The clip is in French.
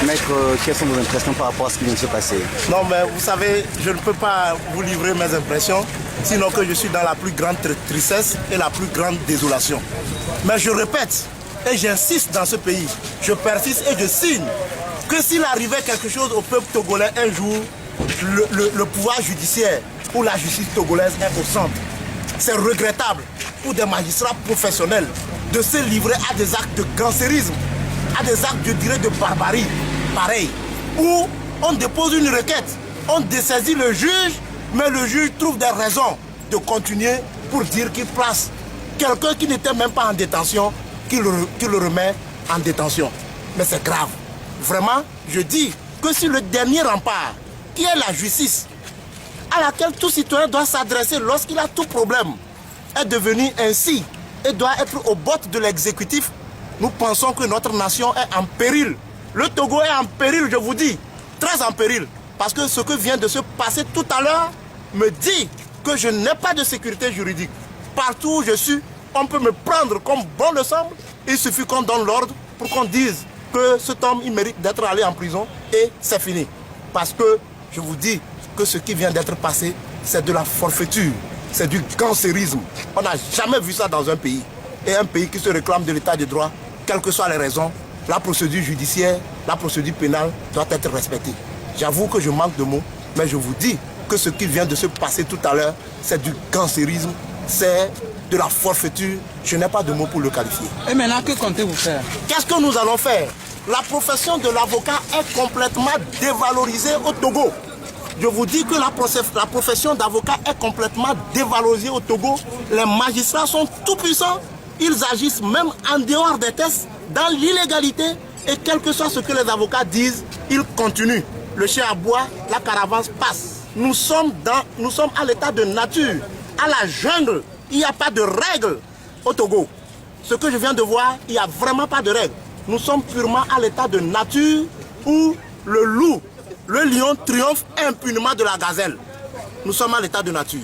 Maître, quelles sont vos impressions par rapport à ce qui vient de se passer? Non, mais vous savez, je ne peux pas vous livrer mes impressions, sinon que je suis dans la plus grande tristesse et la plus grande désolation. Mais je répète, et j'insiste dans ce pays, je persiste et je signe que s'il arrivait quelque chose au peuple togolais un jour, le pouvoir judiciaire ou la justice togolaise est au centre. C'est regrettable pour des magistrats professionnels de se livrer à des actes de gangstérisme, à des actes, je dirais, de barbarie, pareil, où on dépose une requête, on dessaisit le juge, mais le juge trouve des raisons de continuer pour dire qu'il place quelqu'un qui n'était même pas en détention, qu'il le remet en détention. Mais c'est grave. Vraiment, je dis que si le dernier rempart, qui est la justice, à laquelle tout citoyen doit s'adresser lorsqu'il a tout problème, est devenu ainsi et doit être au bottes de l'exécutif, nous pensons que notre nation est en péril. Le Togo est en péril, je vous dis, très en péril. Parce que ce que vient de se passer tout à l'heure me dit que je n'ai pas de sécurité juridique. Partout où je suis, on peut me prendre comme bon me semble. Il suffit qu'on donne l'ordre pour qu'on dise que cet homme, il mérite d'être allé en prison et c'est fini. Parce que je vous dis que ce qui vient d'être passé, c'est de la forfaiture, c'est du gangstérisme. On n'a jamais vu ça dans un pays. Et un pays qui se réclame de l'état de droit, quelles que soient les raisons, la procédure judiciaire, la procédure pénale doit être respectée. J'avoue que je manque de mots, mais je vous dis que ce qui vient de se passer tout à l'heure, c'est du gangstérisme, c'est de la forfaiture. Je n'ai pas de mots pour le qualifier. Et maintenant, que comptez-vous faire? Qu'est-ce que nous allons faire? La profession de l'avocat est complètement dévalorisée au Togo. Je vous dis que la profession d'avocat est complètement dévalorisée au Togo. Les magistrats sont tout puissants. Ils agissent même en dehors des tests, dans l'illégalité. Et quel que soit ce que les avocats disent, ils continuent. Le chien aboie, la caravane passe. Nous sommes à l'état de nature, à la jungle. Il n'y a pas de règles au Togo. Ce que je viens de voir, il n'y a vraiment pas de règles. Nous sommes purement à l'état de nature où le loup, le lion triomphe impunément de la gazelle. Nous sommes à l'état de nature.